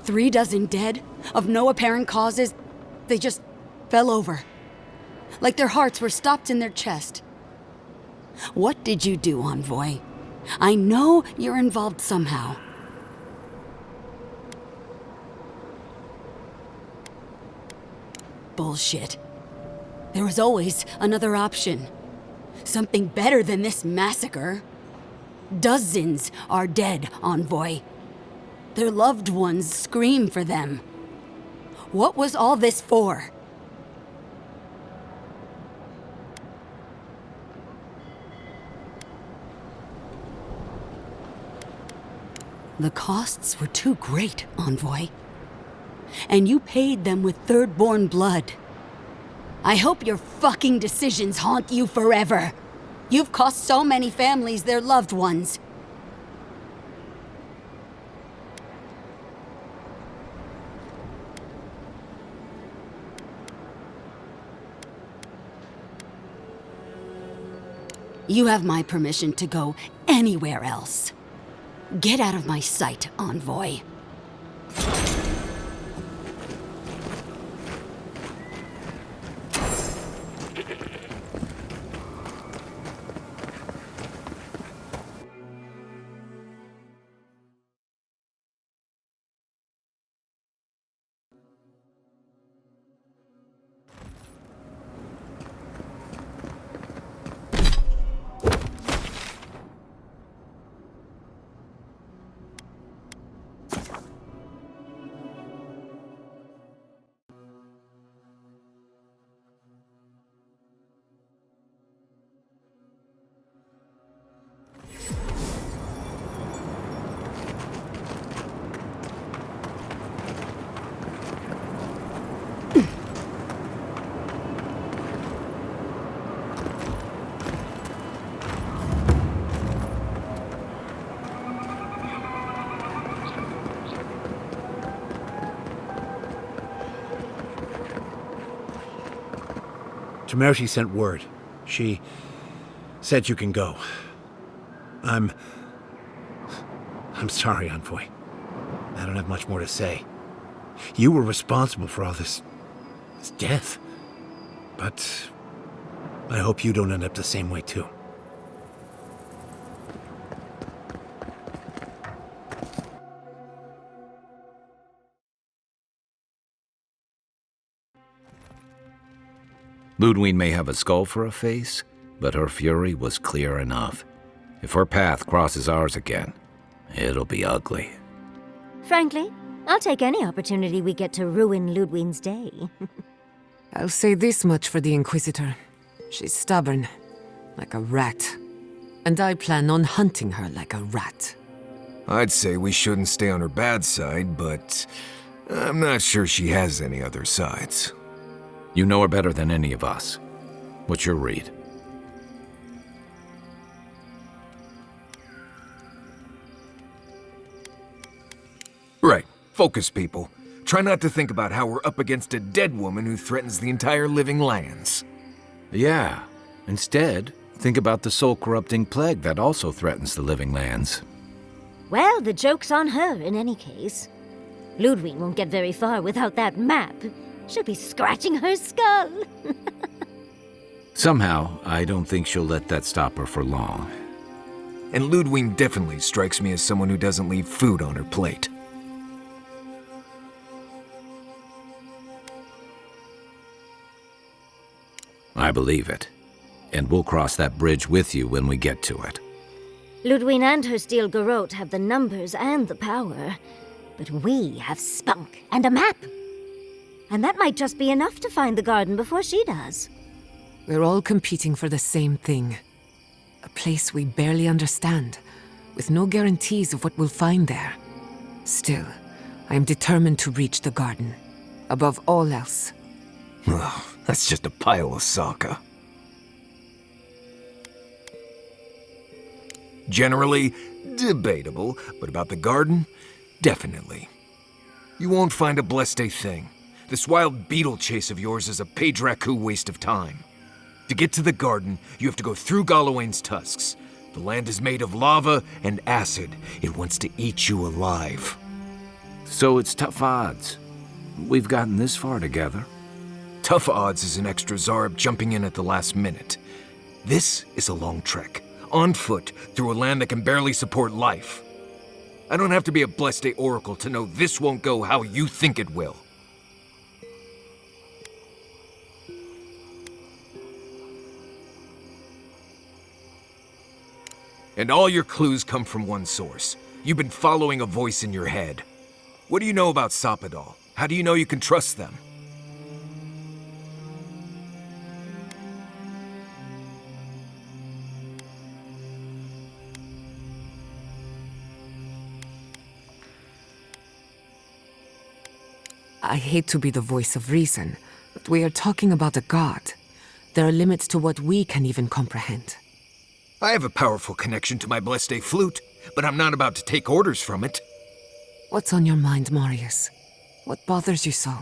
36 dead, of no apparent causes. They just fell over. Like their hearts were stopped in their chest. What did you do, Envoy? I know you're involved somehow. Bullshit. There was always another option. Something better than this massacre. Dozens are dead, Envoy. Their loved ones scream for them. What was all this for? The costs were too great, Envoy. And you paid them with third-born blood. I hope your fucking decisions haunt you forever. You've cost so many families their loved ones. You have my permission to go anywhere else. Get out of my sight, Envoy. Temerity sent word. She said you can go. I'm sorry, Envoy. I don't have much more to say. You were responsible for all this death. But I hope you don't end up the same way, too. Ludwig may have a skull for a face, but her fury was clear enough. If her path crosses ours again, it'll be ugly. Frankly, I'll take any opportunity we get to ruin Ludwig's day. I'll say this much for the Inquisitor. She's stubborn, like a rat. And I plan on hunting her like a rat. I'd say we shouldn't stay on her bad side, but I'm not sure she has any other sides. You know her better than any of us. What's your read? Right. Focus, people. Try not to think about how we're up against a dead woman who threatens the entire living lands. Yeah. Instead, think about the soul-corrupting plague that also threatens the living lands. Well, the joke's on her in any case. Ludwig won't get very far without that map. She'll be scratching her skull. Somehow, I don't think she'll let that stop her for long. And Ludwig definitely strikes me as someone who doesn't leave food on her plate. I believe it. And we'll cross that bridge with you when we get to it. Ludwig and her steel garrote have the numbers and the power. But we have spunk and a map. And that might just be enough to find the garden before she does. We're all competing for the same thing. A place we barely understand, with no guarantees of what we'll find there. Still, I am determined to reach the garden, above all else. Ugh, that's just a pile of saga. Generally, debatable, but about the garden, definitely. You won't find a blessed thing. This wild beetle chase of yours is a Padraku waste of time. To get to the garden, you have to go through Galawain's tusks. The land is made of lava and acid. It wants to eat you alive. So it's tough odds. We've gotten this far together. Tough odds is an extra Zarb jumping in at the last minute. This is a long trek, on foot, through a land that can barely support life. I don't have to be a Blessed Oracle to know this won't go how you think it will. And all your clues come from one source. You've been following a voice in your head. What do you know about Soppadal? How do you know you can trust them? I hate to be the voice of reason, but we are talking about a god. There are limits to what we can even comprehend. I have a powerful connection to my Blessed flute, but I'm not about to take orders from it. What's on your mind, Marius? What bothers you so?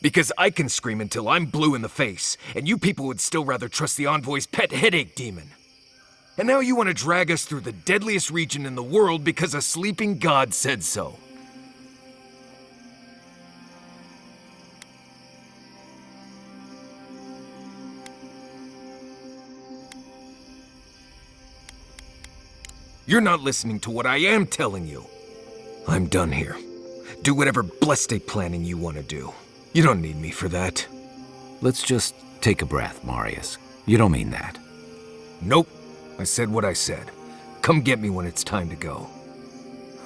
Because I can scream until I'm blue in the face, and you people would still rather trust the Envoy's pet headache demon. And now you want to drag us through the deadliest region in the world because a sleeping god said so. You're not listening to what I am telling you. I'm done here. Do whatever Blessed planning you want to do. You don't need me for that. Let's just take a breath, Marius. You don't mean that. Nope. I said what I said. Come get me when it's time to go.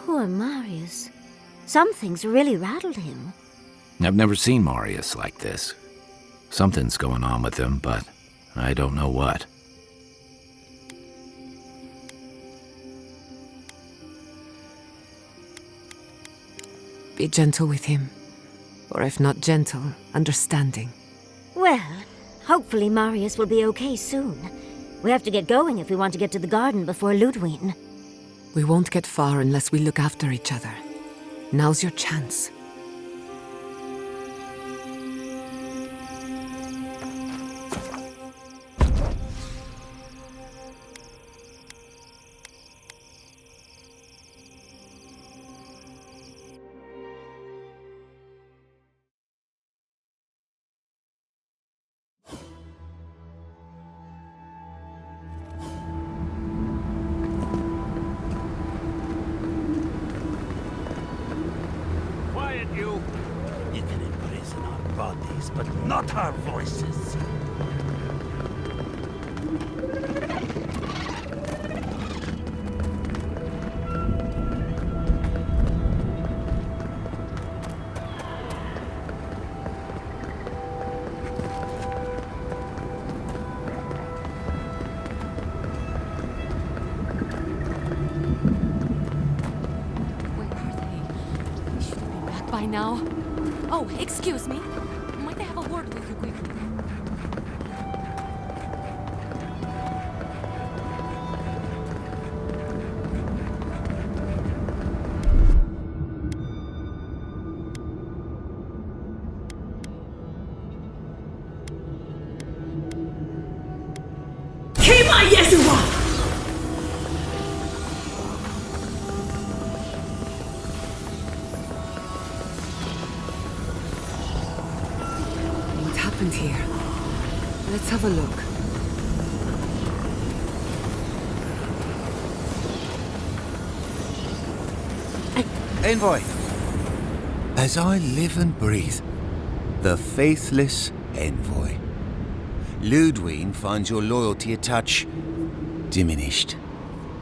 Poor Marius. Something's really rattled him. I've never seen Marius like this. Something's going on with him, but I don't know what. Be gentle with him. Or if not gentle, understanding. Well, hopefully Marius will be okay soon. We have to get going if we want to get to the garden before Ludwig. We won't get far unless we look after each other. Now's your chance. You can imprison our bodies, but not our voices. By now. Oh, excuse me. Might I have a word with you quickly? Here. Let's have a look. Envoy! As I live and breathe, the faithless envoy. Ludwig finds your loyalty a touch diminished.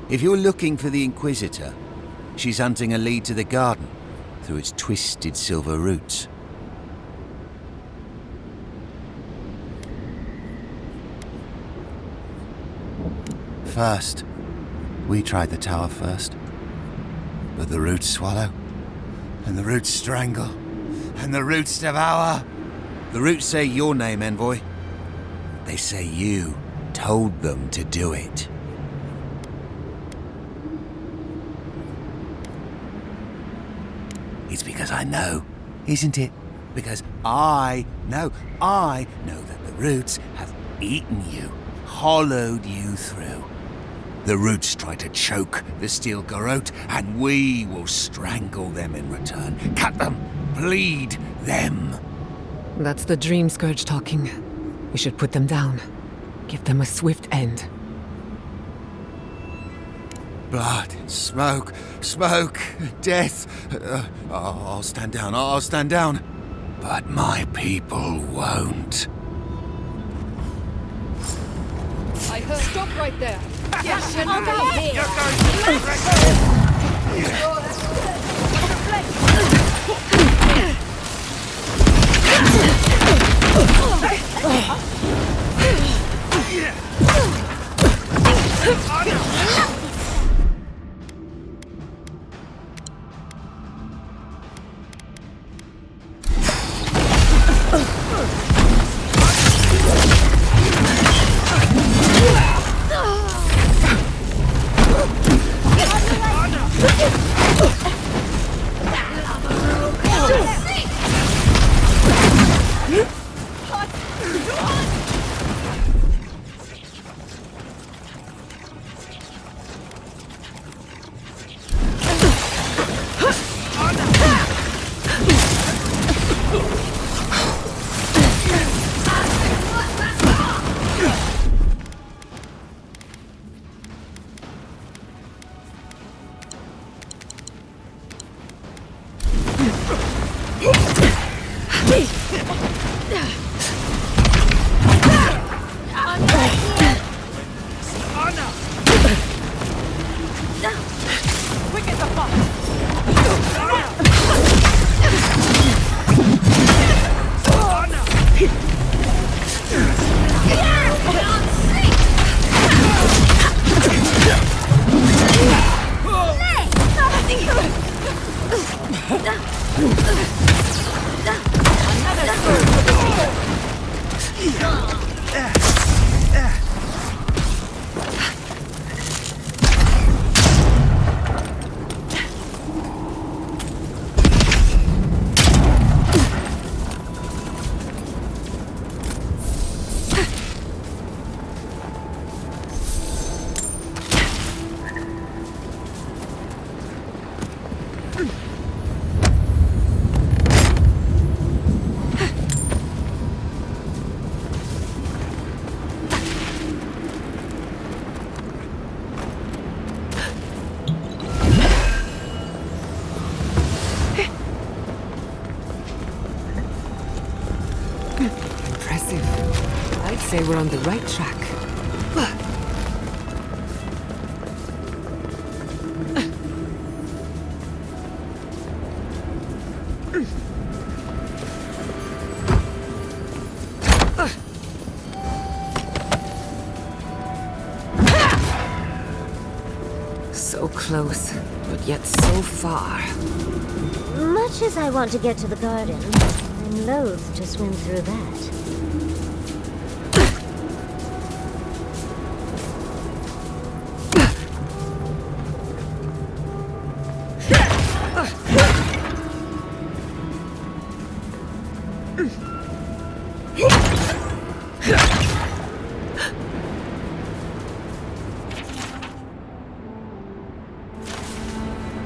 If you're looking for the Inquisitor, she's hunting a lead to the garden through its twisted silver roots. First, we tried the tower first. But the roots swallow, and the roots strangle, and the roots devour. The roots say your name, Envoy. They say you told them to do it. It's because I know, isn't it? Because I know that the roots have eaten you, hollowed you through. The roots try to choke the steel garrote, and we will strangle them in return. Cut them, bleed them. That's the Dream Scourge talking. We should put them down. Give them a swift end. Blood and smoke, smoke, death. I'll stand down, I'll stand down. But my people won't. I heard. Stop right there. Yes, You're going I'd say we're on the right track. So close, but yet so far. Much as I want to get to the garden, I'm loath to swim through that.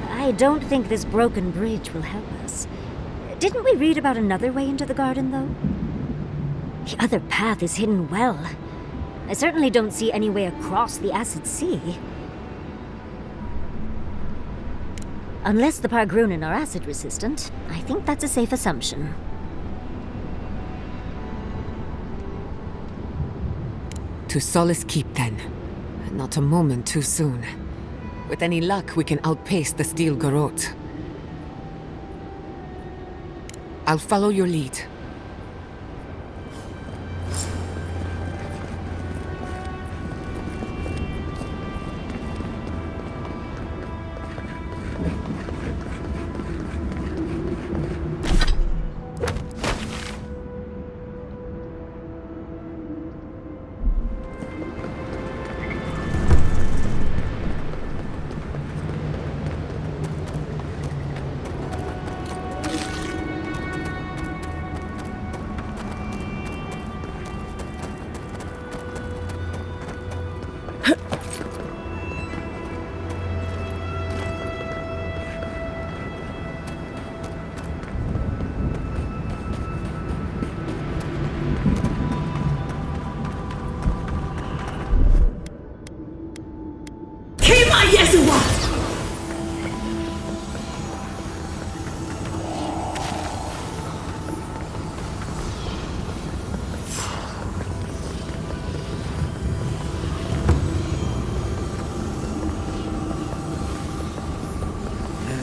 I don't think this broken bridge will help us. Didn't we read about another way into the garden, though? The other path is hidden well. I certainly don't see any way across the acid sea. Unless the Pargrunen are acid resistant, I think that's a safe assumption. To Solace Keep, then. Not a moment too soon. With any luck, we can outpace the steel garrote. I'll follow your lead.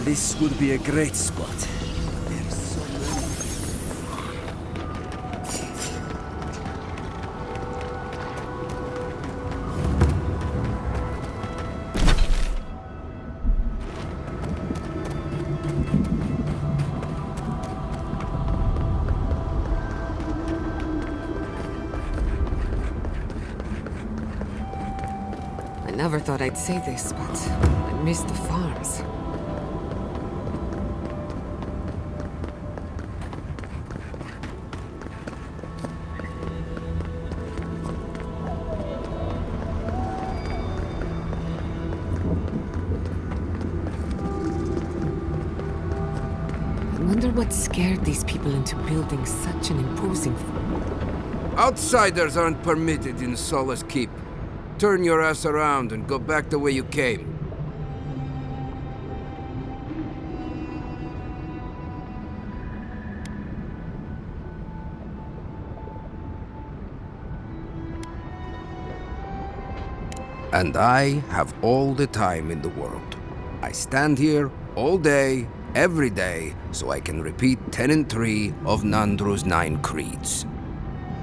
This would be a great spot. There's so many. I never thought I'd say this, but I miss the farms. I wonder what scared these people into building such an imposing fort. Outsiders aren't permitted in Solace Keep. Turn your ass around and go back the way you came. And I have all the time in the world. I stand here all day, every day, so I can repeat 10 and 3 of Nandru's 9 creeds.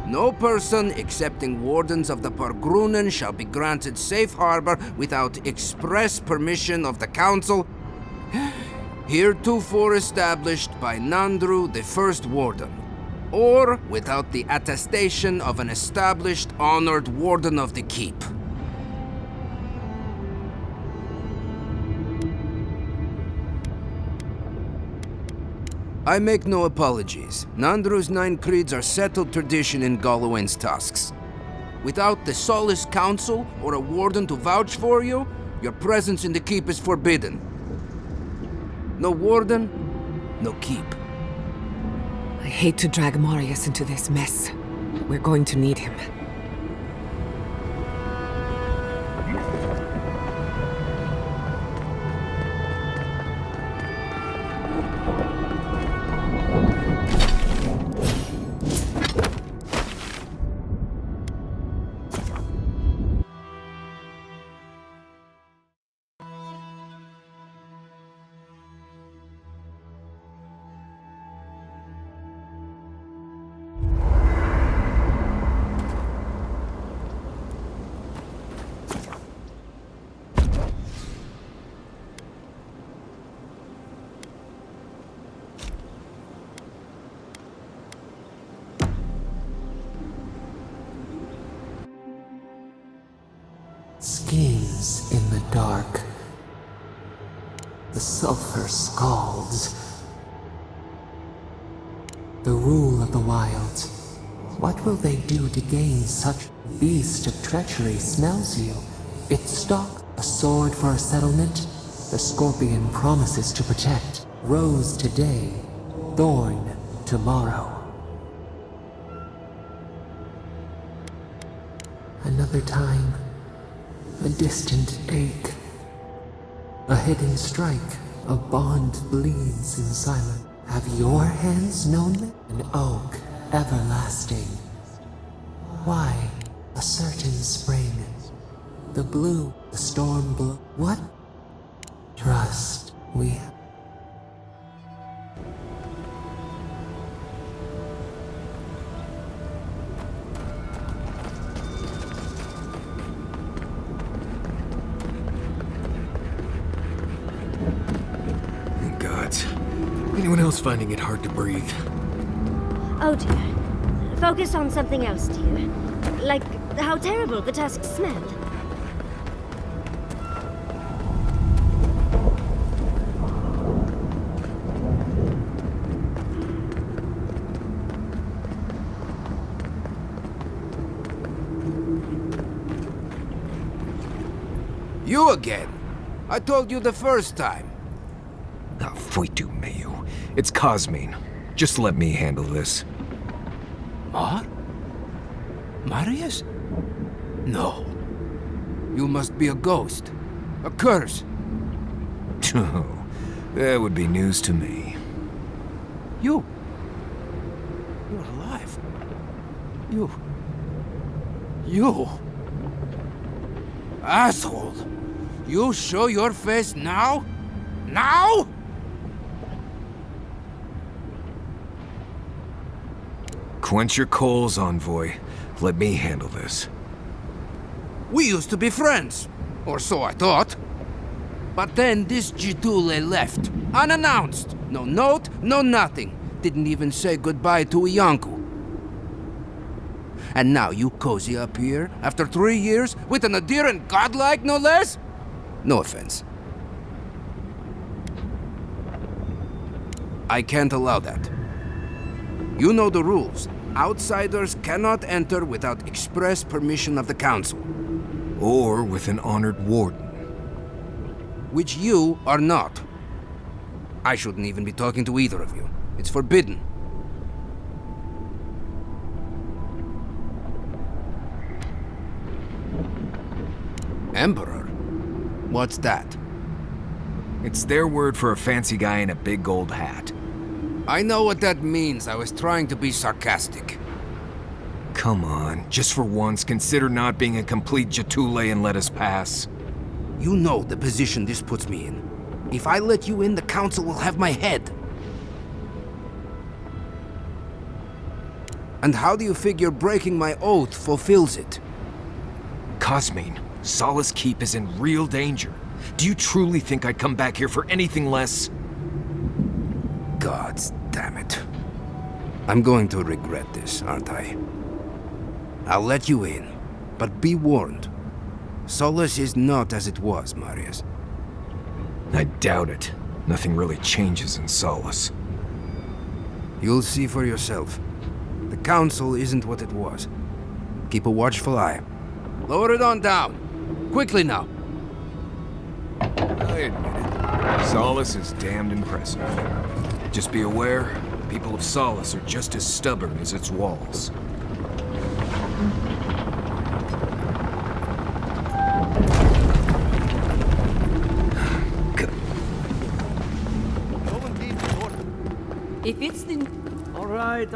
No person excepting wardens of the Pargrunen shall be granted safe harbor without express permission of the council, heretofore established by Nandru, the first warden, or without the attestation of an established, honored warden of the keep. I make no apologies. Nandru's 9 creeds are settled tradition in Golowen's tusks. Without the Solace Council or a warden to vouch for you, your presence in the keep is forbidden. No warden, no keep. I hate to drag Marius into this mess. We're going to need him. Schemes in the dark. The sulfur scalds. The rule of the wilds. What will they do to gain such beast of treachery smells you? Its stalk, a sword for a settlement. The scorpion promises to protect. Rose today, thorn tomorrow. Another time. A distant ache. A hidden strike. A bond bleeds in silence. Have your hands known it? An oak, everlasting. Why? A certain spring. The blue, the storm blow. What? Trust we have. Anyone else finding it hard to breathe? Oh dear. Focus on something else, dear. Like how terrible the tusks smell. You again? I told you the first time. Ah, Foitu Mayu. It's Cosmine. Just let me handle this. Marius? No. You must be a ghost. A curse. Oh, that would be news to me. You're alive. You... Asshole! You show your face now? Now? Quench your coals, envoy. Let me handle this. We used to be friends, or so I thought. But then this Jitule left, unannounced. No note, no nothing. Didn't even say goodbye to Iancu. And now you cozy up here, after 3 years, with an adherent godlike, no less? No offense. I can't allow that. You know the rules. Outsiders cannot enter without express permission of the Council. Or with an honored warden. Which you are not. I shouldn't even be talking to either of you. It's forbidden. Emperor? What's that? It's their word for a fancy guy in a big gold hat. I know what that means. I was trying to be sarcastic. Come on, just for once, consider not being a complete Jitule and let us pass. You know the position this puts me in. If I let you in, the Council will have my head. And how do you figure breaking my oath fulfills it? Cosmine, Solace Keep is in real danger. Do you truly think I'd come back here for anything less? Gods damn it. I'm going to regret this, aren't I? I'll let you in, but be warned. Solace is not as it was, Marius. I doubt it. Nothing really changes in Solace. You'll see for yourself. The Council isn't what it was. Keep a watchful eye. Lower it on down. Quickly now. I admit it. Solace is damned impressive. Just be aware, the people of Solace are just as stubborn as its walls. If it's the... All right.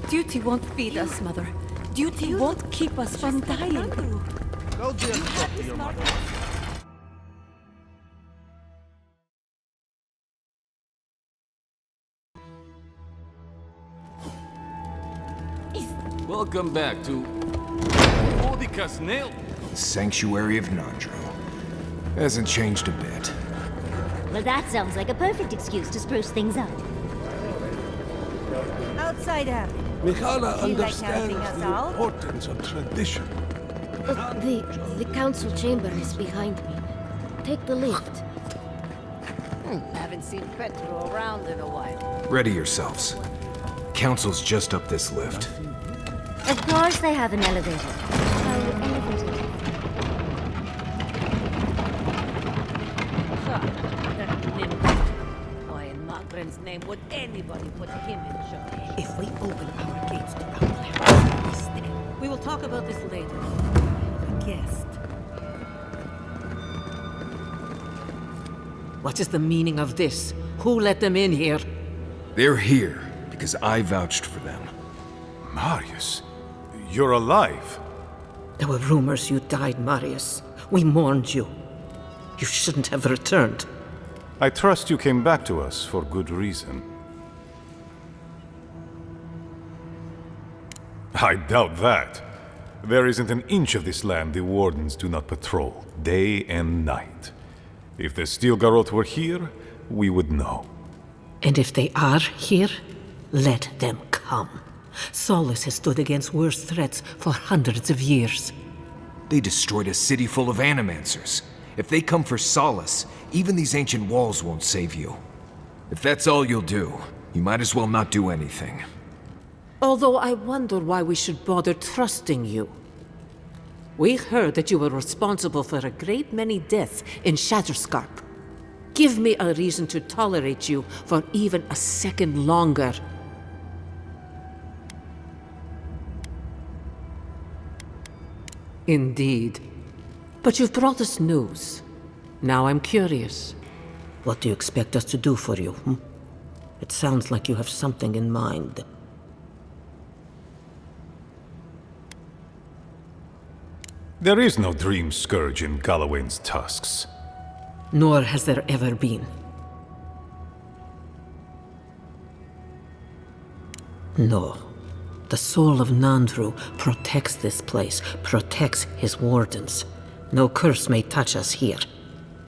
Duty won't feed us, Mother. Duty won't keep us from dying. Go deal to your mother. Welcome back to Odicus Nail. Sanctuary of Nandro. Hasn't changed a bit. Well, that sounds like a perfect excuse to spruce things up. Outsider. Mikhaila Would you like understands helping us the out? importance of tradition. The council chamber is behind me. Take the lift. Haven't seen Petro around in a while. Ready yourselves. Council's just up this lift. Of course they have an elevator. How elevated? That nimble. Why in Magren's name would anybody put him in charge? If we open our gates to our we will talk about this later. A guest. What is the meaning of this? Who let them in here? They're here because I vouched for them. Marius, you're alive. There were rumors you died, Marius. We mourned you. You shouldn't have returned. I trust you came back to us for good reason. I doubt that. There isn't an inch of this land the Wardens do not patrol, day and night. If the Stilgarroth were here, we would know. And if they are here, let them come. Solace has stood against worse threats for hundreds of years. They destroyed a city full of animancers. If they come for Solace, even these ancient walls won't save you. If that's all you'll do, you might as well not do anything. Although I wonder why we should bother trusting you. We heard that you were responsible for a great many deaths in Shatterscarp. Give me a reason to tolerate you for even a second longer. Indeed. But you've brought us news. Now I'm curious. What do you expect us to do for you? It sounds like you have something in mind. There is no dream scourge in Galawain's tusks. Nor has there ever been. No. The soul of Nandru protects this place, protects his wardens. No curse may touch us here.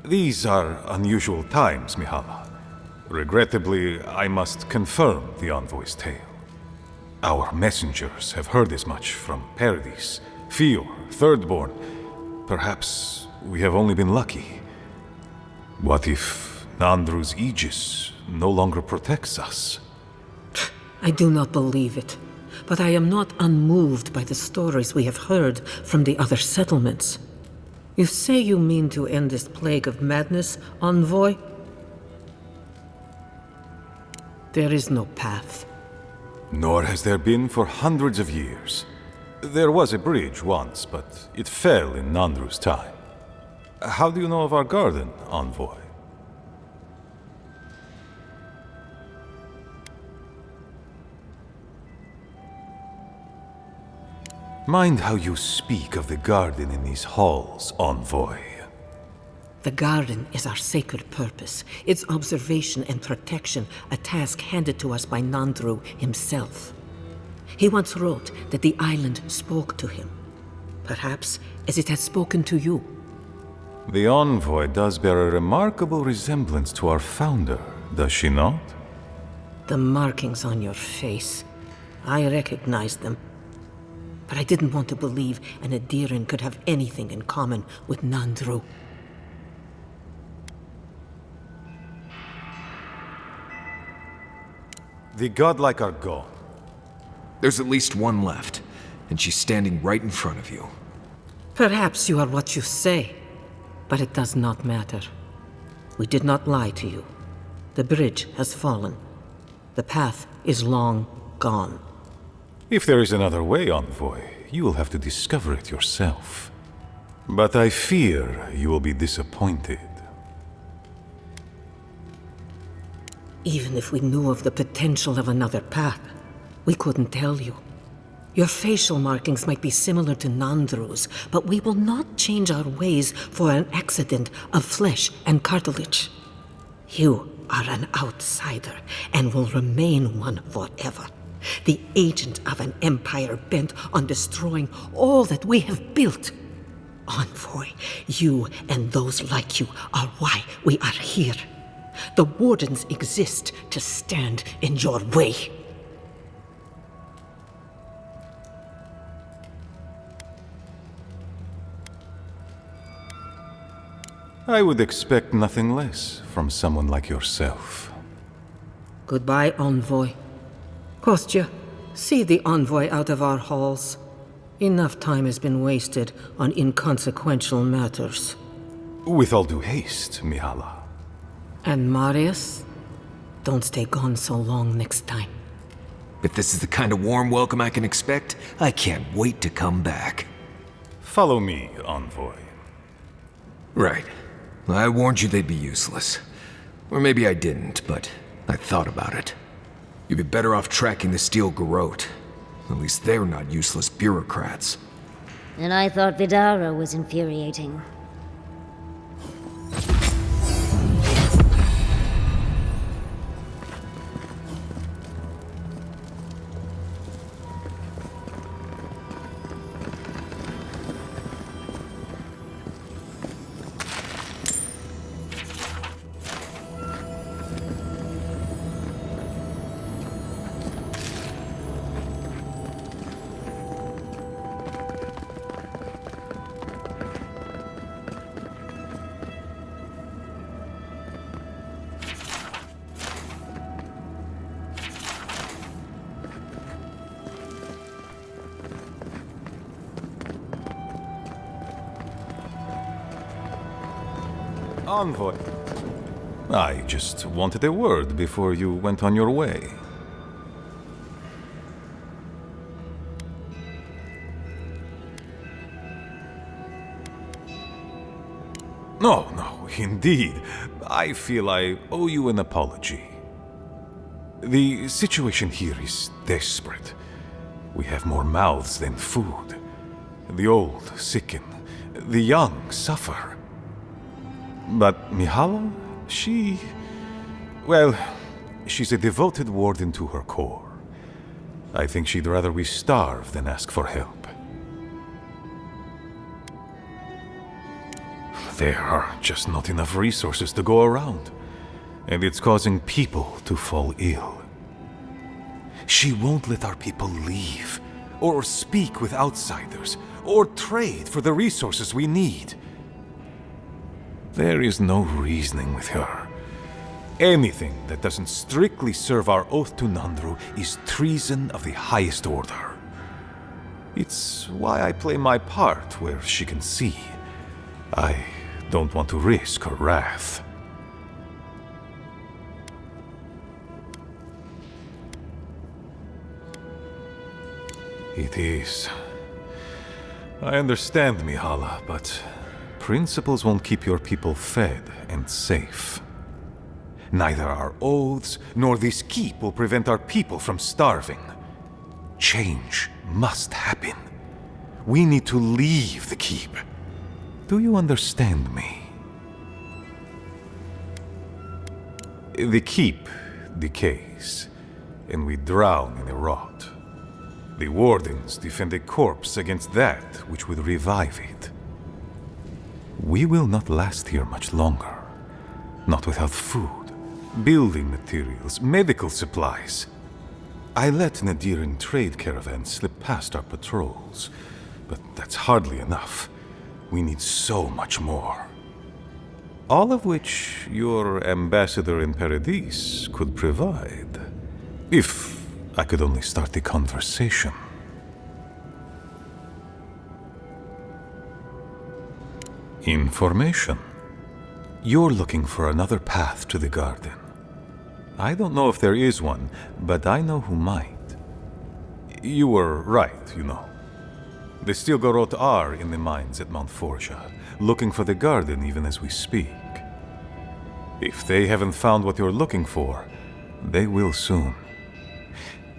These are unusual times, Mihala. Regrettably, I must confirm the envoy's tale. Our messengers have heard as much from Paradis, Fior, Thirdborn. Perhaps we have only been lucky. What if Nandru's aegis no longer protects us? I do not believe it, but I am not unmoved by the stories we have heard from the other settlements. You say you mean to end this plague of madness, envoy? There is no path. Nor has there been for hundreds of years. There was a bridge once, but it fell in Nandru's time. How do you know of our garden, envoy? Mind how you speak of the garden in these halls, envoy. The garden is our sacred purpose, its observation and protection, a task handed to us by Nandru himself. He once wrote that the island spoke to him, perhaps as it has spoken to you. The envoy does bear a remarkable resemblance to our founder, does she not? The markings on your face, I recognized them. But I didn't want to believe an Adiran could have anything in common with Nandru. The godlike are gone. There's at least one left, and she's standing right in front of you. Perhaps you are what you say, but it does not matter. We did not lie to you. The bridge has fallen. The path is long gone. If there is another way, envoy, you will have to discover it yourself. But I fear you will be disappointed. Even if we knew of the potential of another path, we couldn't tell you. Your facial markings might be similar to Nandru's, but we will not change our ways for an accident of flesh and cartilage. You are an outsider and will remain one forever. The agent of an empire bent on destroying all that we have built. Envoy, you and those like you are why we are here. The Wardens exist to stand in your way. I would expect nothing less from someone like yourself. Goodbye, Envoy. Kostya, see the Envoy out of our halls. Enough time has been wasted on inconsequential matters. With all due haste, Mihala. And Marius, don't stay gone so long next time. If this is the kind of warm welcome I can expect, I can't wait to come back. Follow me, Envoy. Right. I warned you they'd be useless. Or maybe I didn't, but I thought about it. You'd be better off tracking the Steel Garrote. At least they're not useless bureaucrats. And I thought Vidara was infuriating. Envoy. I just wanted a word before you went on your way. No, indeed. I feel I owe you an apology. The situation here is desperate. We have more mouths than food. The old sicken. The young suffer. But Mihala, she's a devoted warden to her core. I think she'd rather we starve than ask for help. There are just not enough resources to go around, and it's causing people to fall ill. She won't let our people leave, or speak with outsiders, or trade for the resources we need. There is no reasoning with her. Anything that doesn't strictly serve our oath to Nandru is treason of the highest order. It's why I play my part where she can see. I don't want to risk her wrath. It is. I understand, Mihala, but principles won't keep your people fed and safe. Neither our oaths nor this keep will prevent our people from starving. Change must happen. We need to leave the keep. Do you understand me? The keep decays, and we drown in a rot. The wardens defend a corpse against that which would revive it. We will not last here much longer. Not without food, building materials, medical supplies. I let Nadiran trade caravans slip past our patrols, but that's hardly enough. We need so much more. All of which your ambassador in Paradise could provide. If I could only start the conversation. Information. You're looking for another path to the garden. I don't know if there is one, but I know who might. You were right, you know. The Stilgarot are in the mines at Mount Forja, looking for the garden even as we speak. If they haven't found what you're looking for, they will soon.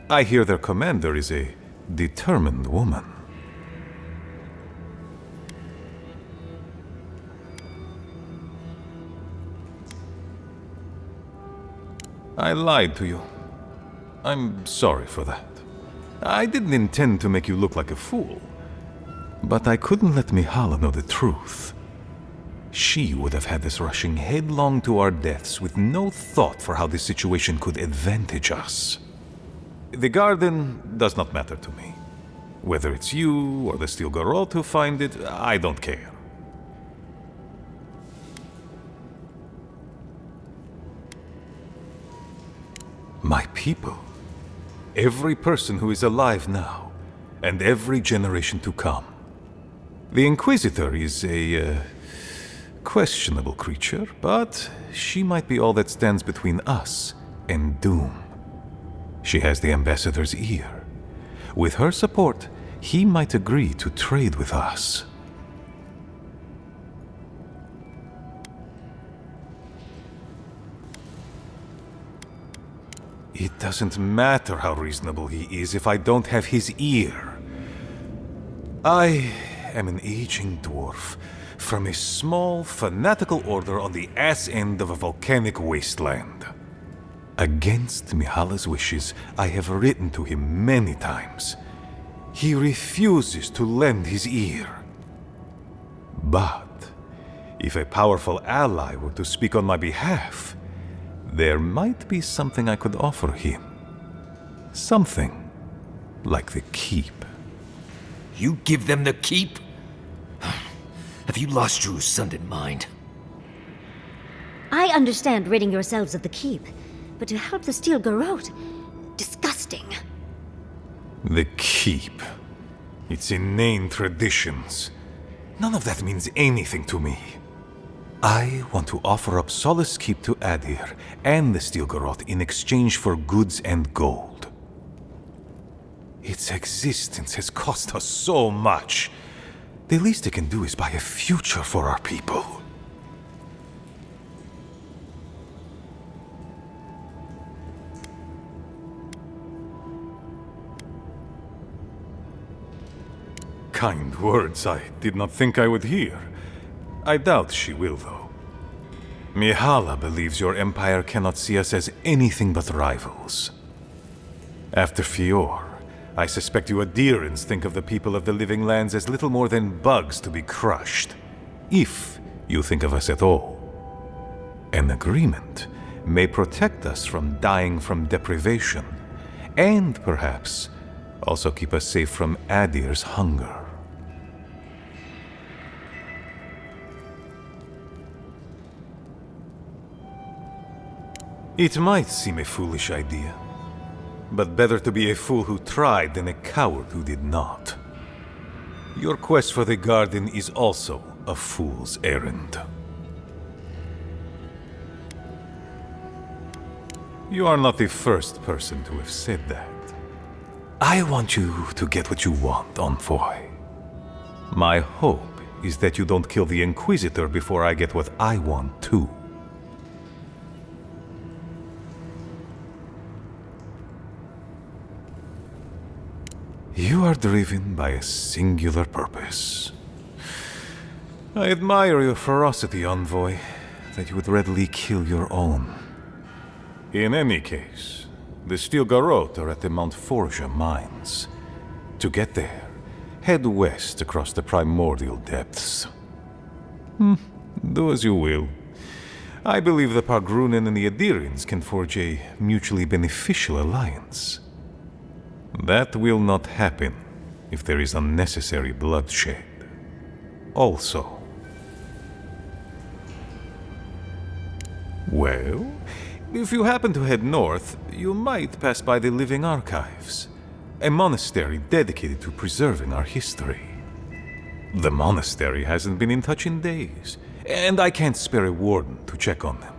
I hear their commander is a determined woman. I lied to you. I'm sorry for that. I didn't intend to make you look like a fool. But I couldn't let Mihala know the truth. She would have had us rushing headlong to our deaths with no thought for how this situation could advantage us. The garden does not matter to me. Whether it's you or the Stilgarot who find it, I don't care. My people. Every person who is alive now, and every generation to come. The Inquisitor is a questionable creature, but she might be all that stands between us and doom. She has the Ambassador's ear. With her support, he might agree to trade with us. It doesn't matter how reasonable he is if I don't have his ear. I am an aging dwarf from a small, fanatical order on the ass end of a volcanic wasteland. Against Mihala's wishes, I have written to him many times. He refuses to lend his ear. But if a powerful ally were to speak on my behalf, there might be something I could offer him. Something like the keep. You give them the keep? Have you lost your Sundan mind? I understand ridding yourselves of the keep, but to help the Stilgarot, disgusting. The keep. Its inane traditions. None of that means anything to me. I want to offer up Solace Keep to Adir and the Stilgarot in exchange for goods and gold. Its existence has cost us so much. The least it can do is buy a future for our people. Kind words I did not think I would hear. I doubt she will, though. Mihala believes your empire cannot see us as anything but rivals. After Fior, I suspect you Adirans think of the people of the living lands as little more than bugs to be crushed. If you think of us at all. An agreement may protect us from dying from deprivation, and perhaps also keep us safe from Adir's hunger. It might seem a foolish idea, but better to be a fool who tried than a coward who did not. Your quest for the garden is also a fool's errand. You are not the first person to have said that. I want you to get what you want, Envoy. My hope is that you don't kill the Inquisitor before I get what I want too. You are driven by a singular purpose. I admire your ferocity, Envoy, that you would readily kill your own. In any case, the Steel Garrote are at the Mount Forja mines. To get there, head west across the primordial depths. Do as you will. I believe the Pargrunen and the Adirans can forge a mutually beneficial alliance. That will not happen if there is unnecessary bloodshed. Also. Well, if you happen to head north, you might pass by the Living Archives, a monastery dedicated to preserving our history. The monastery hasn't been in touch in days, and I can't spare a warden to check on them.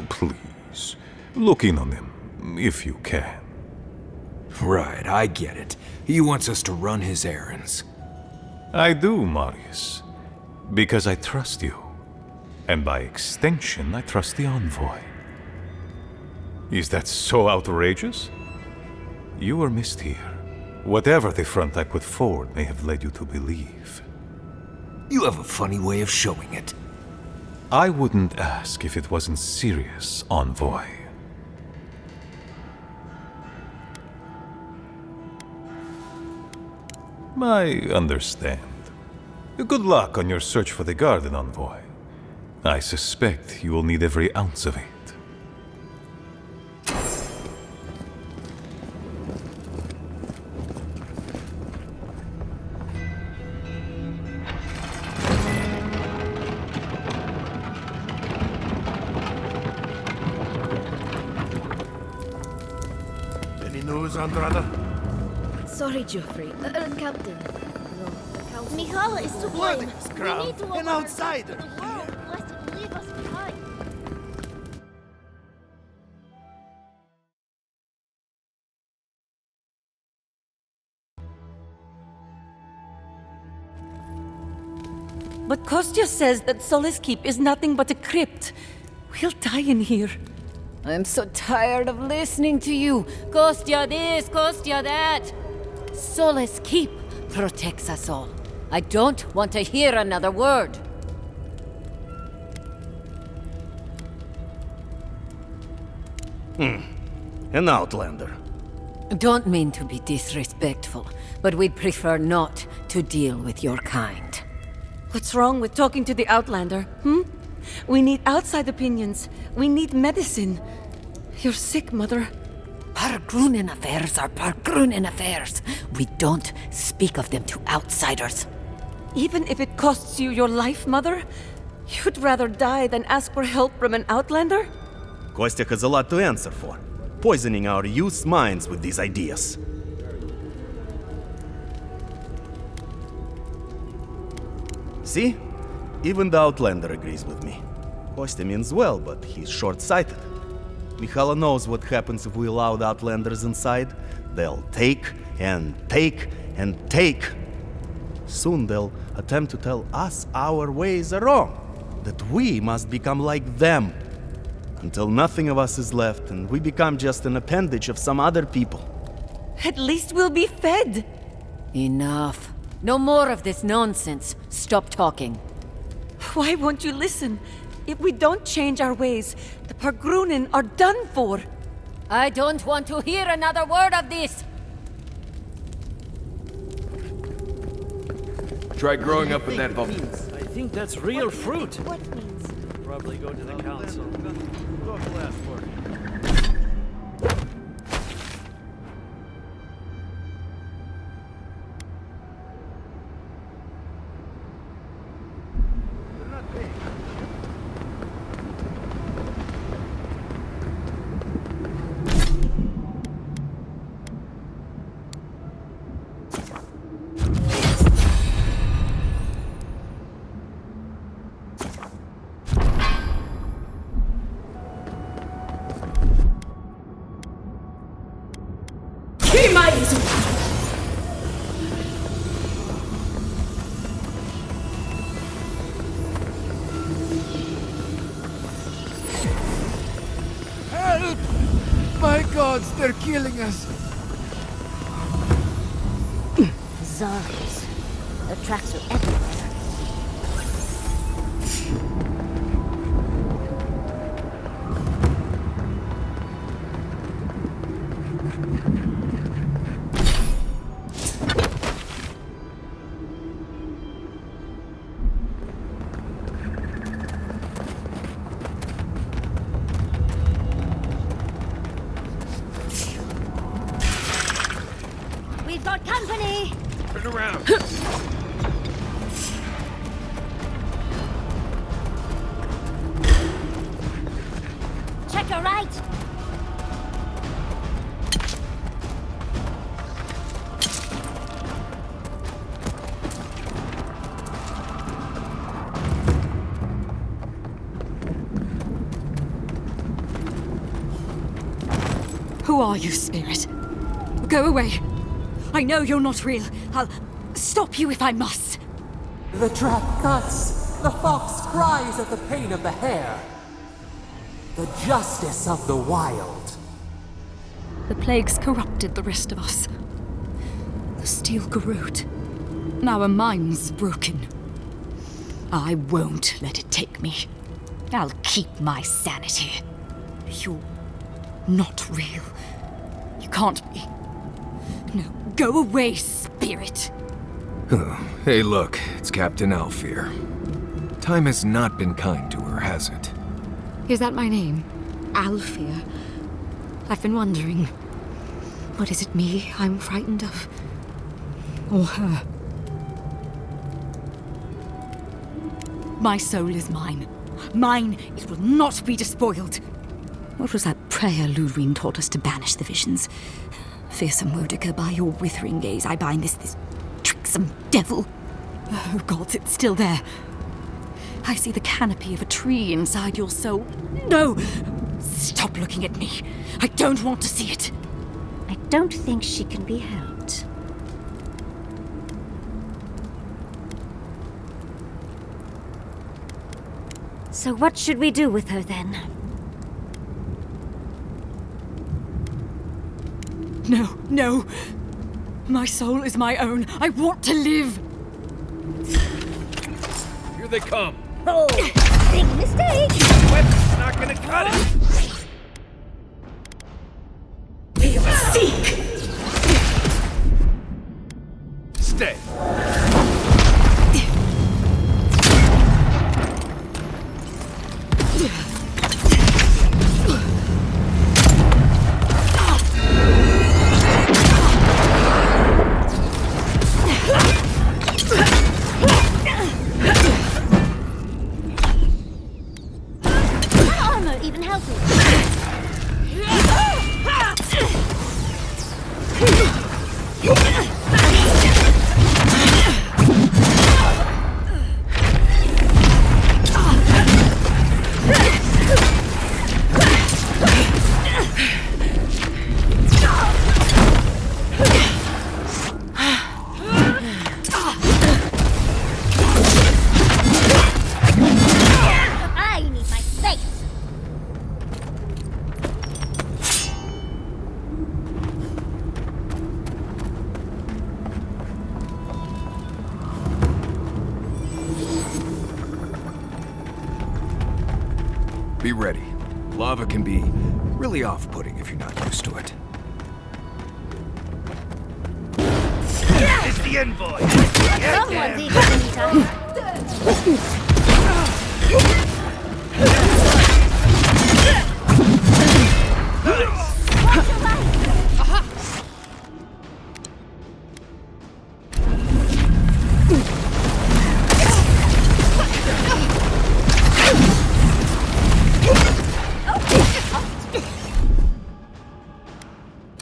Please, look in on them, if you can. Right, I get it. He wants us to run his errands. I do, Marius, because I trust you. And by extension, I trust the Envoy. Is that so outrageous? You were missed here. Whatever the front I put forward may have led you to believe. You have a funny way of showing it. I wouldn't ask if it wasn't serious, Envoy. I understand. Good luck on your search for the garden, Envoy. I suspect you will need every ounce of it. Any news, Andrada? Sorry, Geoffrey. Captain. No, Council. Mihala is to blame. We need to an outsider. The world, lest it leave us behind. But Kostya says that Solace Keep is nothing but a crypt. We'll die in here. I'm so tired of listening to you. Kostya this, Kostya that. Solace Keep protects us all. I don't want to hear another word. An outlander. Don't mean to be disrespectful, but we'd prefer not to deal with your kind. What's wrong with talking to the Outlander, We need outside opinions. We need medicine. You're sick, Mother. Pargrunen affairs are Pargrunen affairs. We don't speak of them to outsiders. Even if it costs you your life, Mother? You'd rather die than ask for help from an Outlander? Kostya has a lot to answer for, poisoning our youth's minds with these ideas. See? Even the Outlander agrees with me. Kostya means well, but he's short-sighted. Mihala knows what happens if we allow the Outlanders inside. They'll take and take and take. Soon they'll attempt to tell us our ways are wrong, that we must become like them, until nothing of us is left and we become just an appendage of some other people. At least we'll be fed. Enough. No more of this nonsense. Stop talking. Why won't you listen? If we don't change our ways, the Pargrunen are done for. I don't want to hear another word of this. Try growing up with that I think that's real fruit. What means? Probably go to the council. Go to last for it. Help! My gods, they're killing us! Zombies. Their tracks are everywhere. We've got company! Turn around. Check your right! Who are you, spirit? Go away. I know you're not real. I'll stop you if I must. The trap cuts. The fox cries at the pain of the hare. The justice of the wild. The plague's corrupted the rest of us. The steel garrote. Our minds broken. I won't let it take me. I'll keep my sanity. You're not real. You can't be. No, go away, spirit. Hey, look, it's Captain Alfear. Time has not been kind to her, has it? Is that my name? Alfear? I've been wondering. What is it me I'm frightened of? Or her? My soul is mine. Mine, it will not be despoiled. What was that prayer Ludwig taught us to banish the visions? Fearsome Modica, by your withering gaze, I bind this tricksome devil. Oh, gods, it's still there. I see the canopy of a tree inside your soul. No! Stop looking at me. I don't want to see it. I don't think she can be helped. So what should we do with her then? No, no. My soul is my own. I want to live. Here they come. Oh, big mistake! Weapon's not gonna cut it! We will seek! Stay. Armor even helps me. I need my space. Be ready. Lava can be really off-putting if you're not used to it. It's the envoy! Someone's eager to meet us.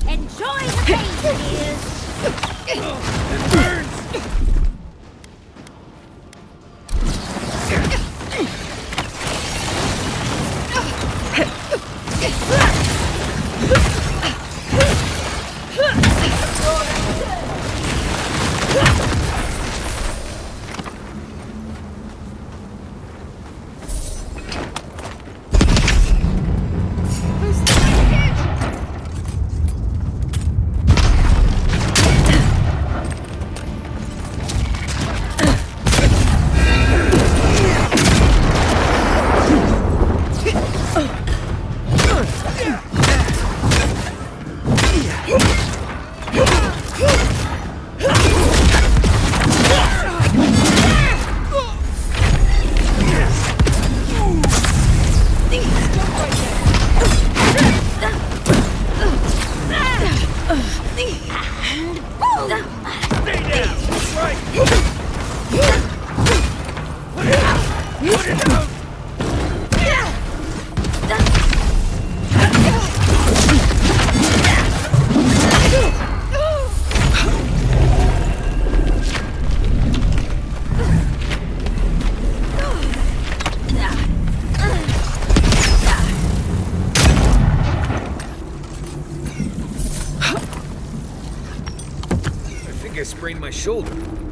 Enjoy the pain, dears. It burns! I sprained my shoulder.